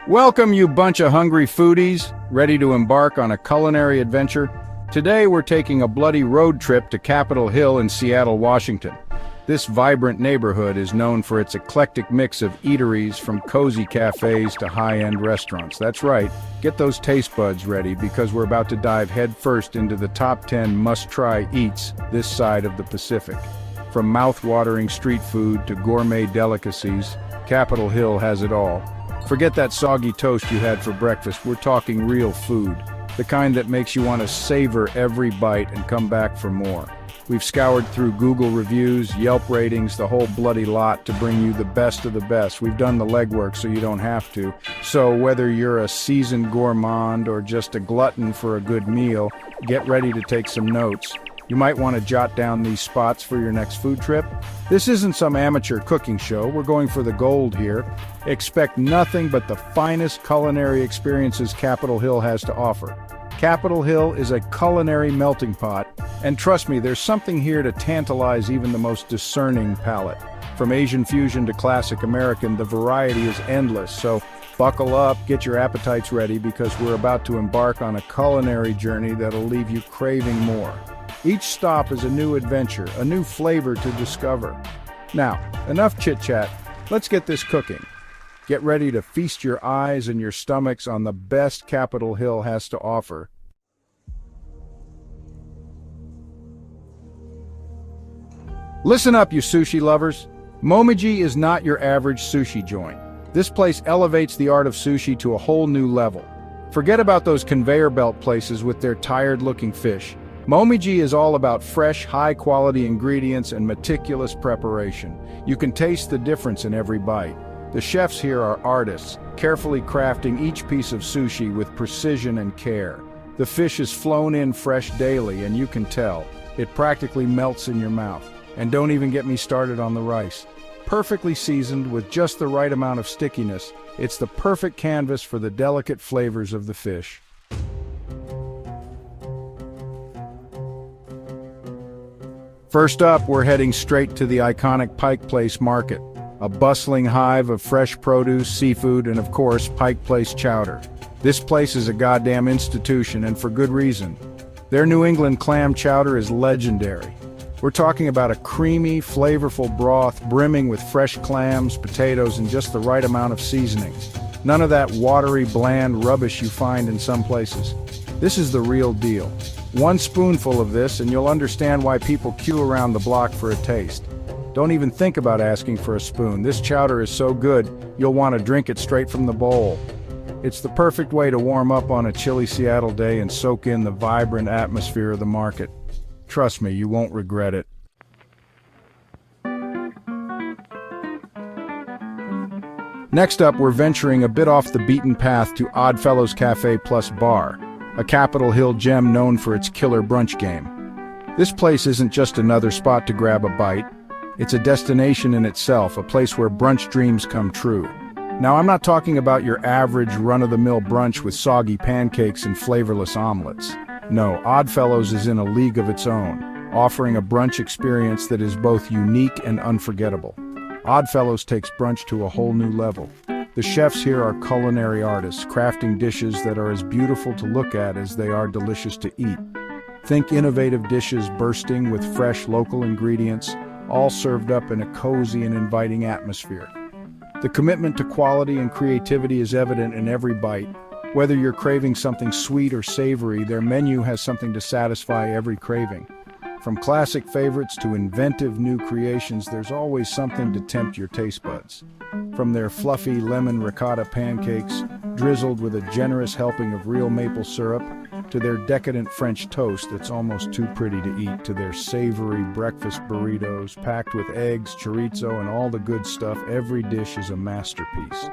Welcome, you bunch of hungry foodies, ready to embark on a culinary adventure. Today we're taking a bloody road trip to Capitol Hill in Seattle, Washington. This vibrant neighborhood is known for its eclectic mix of eateries, from cozy cafes to high-end restaurants. That's right, get those taste buds ready because we're about to dive headfirst into the top 10 must-try eats this side of the Pacific. From mouth-watering street food to gourmet delicacies, Capitol Hill has it all. Forget that soggy toast you had for breakfast. We're talking real food, the kind that makes you want to savor every bite and come back for more. We've scoured through Google reviews, Yelp ratings, the whole bloody lot to bring you the best of the best. We've done the legwork so you don't have to. So whether you're a seasoned gourmand or just a glutton for a good meal, get ready to take some notes. You might want to jot down these spots for your next food trip. This isn't some amateur cooking show. We're going for the gold here. Expect nothing but the finest culinary experiences Capitol Hill has to offer. Capitol Hill is a culinary melting pot, and trust me, there's something here to tantalize even the most discerning palate. From Asian fusion to classic American, the variety is endless, so buckle up, get your appetites ready, because we're about to embark on a culinary journey that'll leave you craving more. Each stop is a new adventure, a new flavor to discover. Now, enough chit-chat, let's get this cooking. Get ready to feast your eyes and your stomachs on the best Capitol Hill has to offer. Listen up, you sushi lovers. Momiji is not your average sushi joint. This place elevates the art of sushi to a whole new level. Forget about those conveyor belt places with their tired-looking fish. Momiji is all about fresh, high-quality ingredients and meticulous preparation. You can taste the difference in every bite. The chefs here are artists, carefully crafting each piece of sushi with precision and care. The fish is flown in fresh daily, and you can tell. It practically melts in your mouth. And don't even get me started on the rice. Perfectly seasoned with just the right amount of stickiness, it's the perfect canvas for the delicate flavors of the fish. First up, we're heading straight to the iconic Pike Place Market, a bustling hive of fresh produce, seafood, and of course, Pike Place chowder. This place is a goddamn institution, and for good reason. Their New England clam chowder is legendary. We're talking about a creamy, flavorful broth brimming with fresh clams, potatoes, and just the right amount of seasonings. None of that watery, bland rubbish you find in some places. This is the real deal. One spoonful of this and you'll understand why people queue around the block for a taste. Don't even think about asking for a spoon. This chowder is so good, you'll want to drink it straight from the bowl. It's the perfect way to warm up on a chilly Seattle day and soak in the vibrant atmosphere of the market. Trust me, you won't regret it. Next up, we're venturing a bit off the beaten path to Oddfellows Cafe Plus Bar, a Capitol Hill gem known for its killer brunch game. This place isn't just another spot to grab a bite. It's a destination in itself, a place where brunch dreams come true. Now, I'm not talking about your average run-of-the-mill brunch with soggy pancakes and flavorless omelets. No, Oddfellows is in a league of its own, offering a brunch experience that is both unique and unforgettable. Oddfellows takes brunch to a whole new level. The chefs here are culinary artists, crafting dishes that are as beautiful to look at as they are delicious to eat. Think innovative dishes bursting with fresh local ingredients, all served up in a cozy and inviting atmosphere. The commitment to quality and creativity is evident in every bite. Whether you're craving something sweet or savory, their menu has something to satisfy every craving. From classic favorites to inventive new creations, there's always something to tempt your taste buds. From their fluffy lemon ricotta pancakes, drizzled with a generous helping of real maple syrup, to their decadent French toast that's almost too pretty to eat, to their savory breakfast burritos packed with eggs, chorizo, and all the good stuff, every dish is a masterpiece.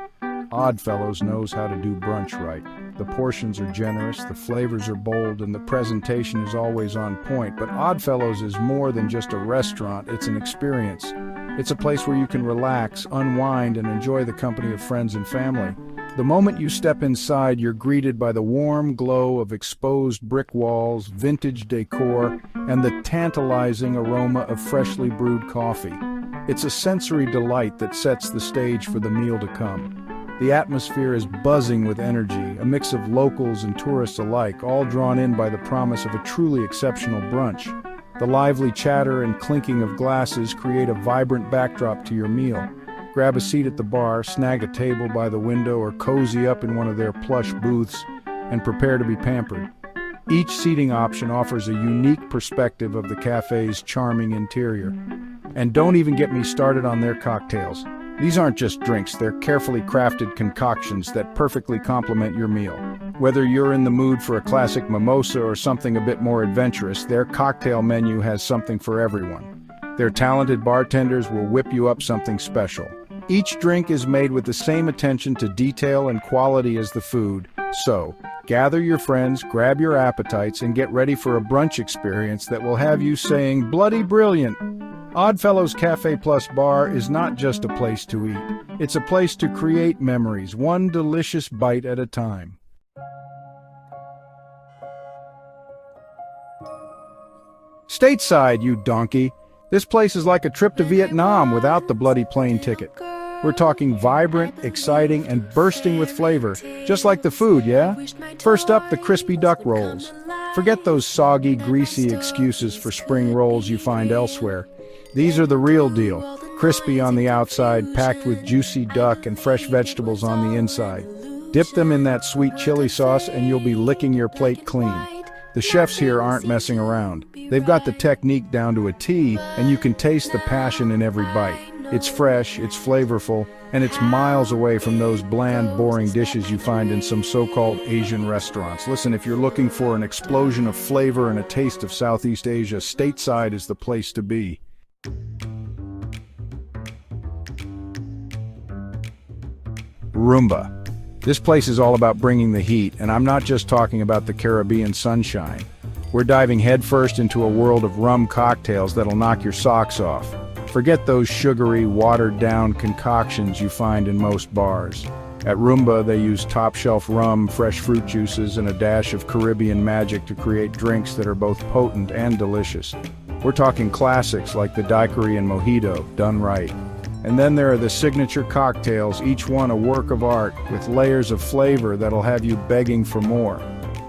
Oddfellows knows how to do brunch right. The portions are generous, the flavors are bold, and the presentation is always on point. But Oddfellows is more than just a restaurant, it's an experience. It's a place where you can relax, unwind, and enjoy the company of friends and family. The moment you step inside, you're greeted by the warm glow of exposed brick walls, vintage decor, and the tantalizing aroma of freshly brewed coffee. It's a sensory delight that sets the stage for the meal to come. The atmosphere is buzzing with energy, a mix of locals and tourists alike, all drawn in by the promise of a truly exceptional brunch. The lively chatter and clinking of glasses create a vibrant backdrop to your meal. Grab a seat at the bar, snag a table by the window, or cozy up in one of their plush booths and prepare to be pampered. Each seating option offers a unique perspective of the cafe's charming interior. And don't even get me started on their cocktails. These aren't just drinks, they're carefully crafted concoctions that perfectly complement your meal. Whether you're in the mood for a classic mimosa or something a bit more adventurous, their cocktail menu has something for everyone. Their talented bartenders will whip you up something special. Each drink is made with the same attention to detail and quality as the food, so gather your friends, grab your appetites, and get ready for a brunch experience that will have you saying, "Bloody brilliant!" Oddfellows Cafe Plus Bar is not just a place to eat. It's a place to create memories, one delicious bite at a time. Stateside, you donkey! This place is like a trip to Vietnam without the bloody plane ticket. We're talking vibrant, exciting, and bursting with flavor, just like the food, yeah? First up, the crispy duck rolls. Forget those soggy, greasy excuses for spring rolls you find elsewhere. These are the real deal, crispy on the outside, packed with juicy duck and fresh vegetables on the inside. Dip them in that sweet chili sauce and you'll be licking your plate clean. The chefs here aren't messing around. They've got the technique down to a T, and you can taste the passion in every bite. It's fresh, it's flavorful, and it's miles away from those bland, boring dishes you find in some so-called Asian restaurants. Listen, if you're looking for an explosion of flavor and a taste of Southeast Asia, Stateside is the place to be. Rumba. This place is all about bringing the heat, and I'm not just talking about the Caribbean sunshine. We're diving headfirst into a world of rum cocktails that'll knock your socks off. Forget those sugary, watered-down concoctions you find in most bars. At Rumba, they use top-shelf rum, fresh fruit juices, and a dash of Caribbean magic to create drinks that are both potent and delicious. We're talking classics like the daiquiri and mojito, done right. And then there are the signature cocktails, each one a work of art, with layers of flavor that'll have you begging for more.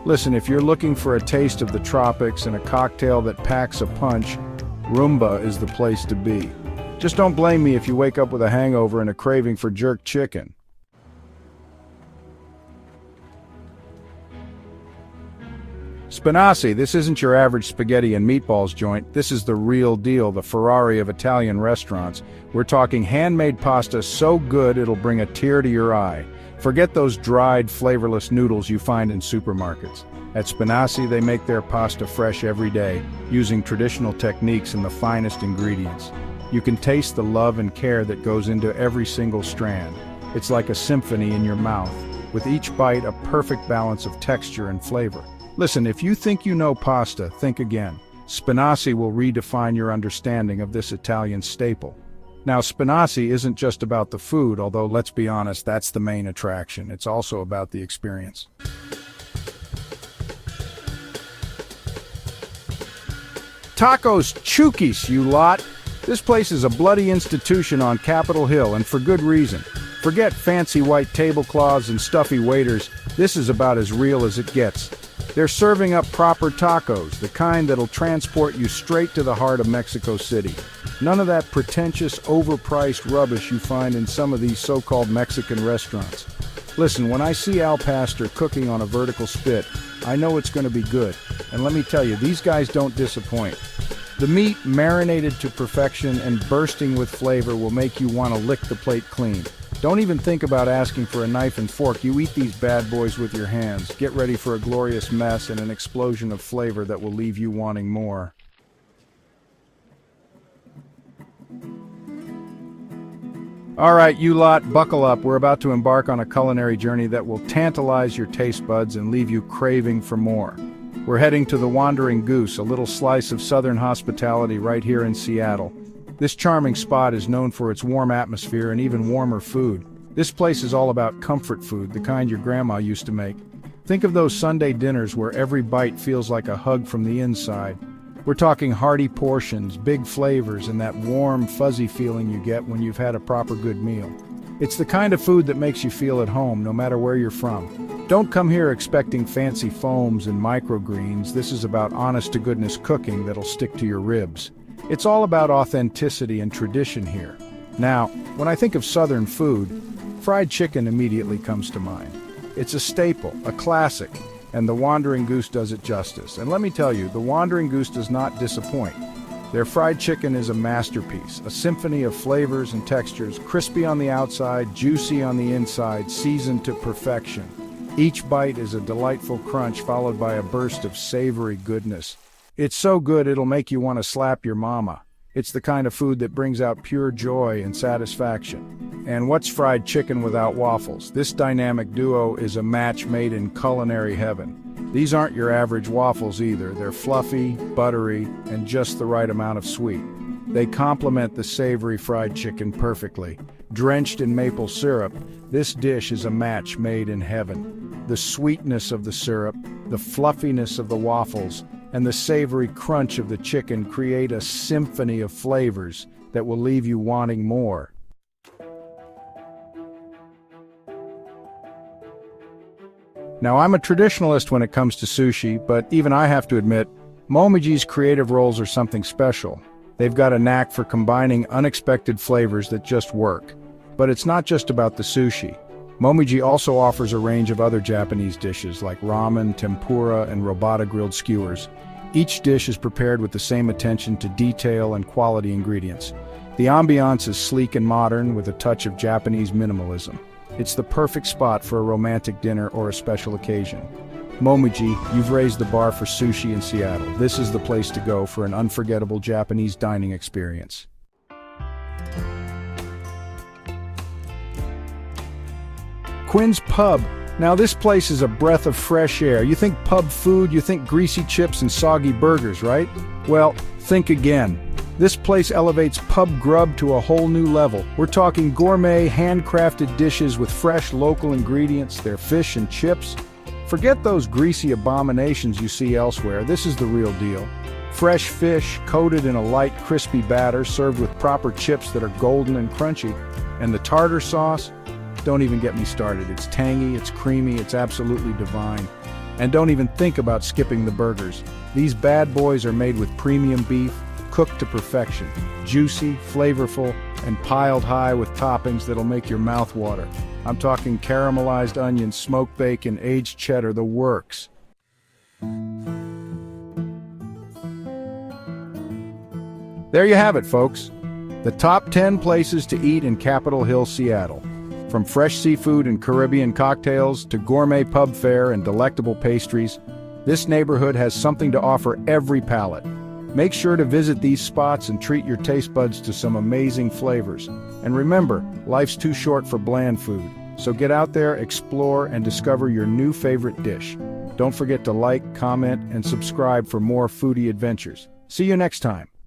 Listen, if you're looking for a taste of the tropics and a cocktail that packs a punch, Rumba is the place to be. Just don't blame me if you wake up with a hangover and a craving for jerk chicken. Spinazzi, this isn't your average spaghetti and meatballs joint. This is the real deal, the Ferrari of Italian restaurants. We're talking handmade pasta so good it'll bring a tear to your eye. Forget those dried, flavorless noodles you find in supermarkets. At Spinazzi, they make their pasta fresh every day, using traditional techniques and the finest ingredients. You can taste the love and care that goes into every single strand. It's like a symphony in your mouth, with each bite a perfect balance of texture and flavor. Listen, if you think you know pasta, think again. Spinazzi will redefine your understanding of this Italian staple. Now, Spinazzi isn't just about the food, although let's be honest, that's the main attraction. It's also about the experience. Tacos Chukis, you lot! This place is a bloody institution on Capitol Hill, and for good reason. Forget fancy white tablecloths and stuffy waiters. This is about as real as it gets. They're serving up proper tacos, the kind that'll transport you straight to the heart of Mexico City. None of that pretentious, overpriced rubbish you find in some of these so-called Mexican restaurants. Listen, when I see Al Pastor cooking on a vertical spit, I know it's going to be good. And let me tell you, these guys don't disappoint. The meat, marinated to perfection and bursting with flavor, will make you want to lick the plate clean. Don't even think about asking for a knife and fork. You eat these bad boys with your hands. Get ready for a glorious mess and an explosion of flavor that will leave you wanting more. All right, you lot, buckle up. We're about to embark on a culinary journey that will tantalize your taste buds and leave you craving for more. We're heading to the Wandering Goose, a little slice of southern hospitality right here in Seattle. This charming spot is known for its warm atmosphere and even warmer food. This place is all about comfort food, the kind your grandma used to make. Think of those Sunday dinners where every bite feels like a hug from the inside. We're talking hearty portions, big flavors, and that warm, fuzzy feeling you get when you've had a proper good meal. It's the kind of food that makes you feel at home, no matter where you're from. Don't come here expecting fancy foams and microgreens. This is about honest-to-goodness cooking that'll stick to your ribs. It's all about authenticity and tradition here. Now, when I think of Southern food, fried chicken immediately comes to mind. It's a staple, a classic, and the Wandering Goose does it justice. And let me tell you, the Wandering Goose does not disappoint. Their fried chicken is a masterpiece, a symphony of flavors and textures, crispy on the outside, juicy on the inside, seasoned to perfection. Each bite is a delightful crunch followed by a burst of savory goodness. It's so good it'll make you want to slap your mama. It's the kind of food that brings out pure joy and satisfaction. And what's fried chicken without waffles? This dynamic duo is a match made in culinary heaven. These aren't your average waffles either. They're fluffy, buttery, and just the right amount of sweet. They complement the savory fried chicken perfectly. Drenched in maple syrup, this dish is a match made in heaven. The sweetness of the syrup, the fluffiness of the waffles, and the savory crunch of the chicken create a symphony of flavors that will leave you wanting more. Now, I'm a traditionalist when it comes to sushi, but even I have to admit, Momiji's creative rolls are something special. They've got a knack for combining unexpected flavors that just work. But it's not just about the sushi. Momiji also offers a range of other Japanese dishes like ramen, tempura, and robata grilled skewers. Each dish is prepared with the same attention to detail and quality ingredients. The ambiance is sleek and modern with a touch of Japanese minimalism. It's the perfect spot for a romantic dinner or a special occasion. Momiji, you've raised the bar for sushi in Seattle. This is the place to go for an unforgettable Japanese dining experience. Quinn's Pub. Now this place is a breath of fresh air. You think pub food, you think greasy chips and soggy burgers, right? Well, think again. This place elevates pub grub to a whole new level. We're talking gourmet, handcrafted dishes with fresh local ingredients, their fish and chips. Forget those greasy abominations you see elsewhere. This is the real deal. Fresh fish, coated in a light, crispy batter, served with proper chips that are golden and crunchy. And the tartar sauce? Don't even get me started. It's tangy, it's creamy, it's absolutely divine. And don't even think about skipping the burgers. These bad boys are made with premium beef, cooked to perfection, juicy, flavorful, and piled high with toppings that'll make your mouth water. I'm talking caramelized onions, smoked bacon, aged cheddar, the works. There you have it, folks. The top 10 places to eat in Capitol Hill, Seattle. From fresh seafood and Caribbean cocktails to gourmet pub fare and delectable pastries, this neighborhood has something to offer every palate. Make sure to visit these spots and treat your taste buds to some amazing flavors. And remember, life's too short for bland food, so get out there, explore, and discover your new favorite dish. Don't forget to like, comment, and subscribe for more foodie adventures. See you next time.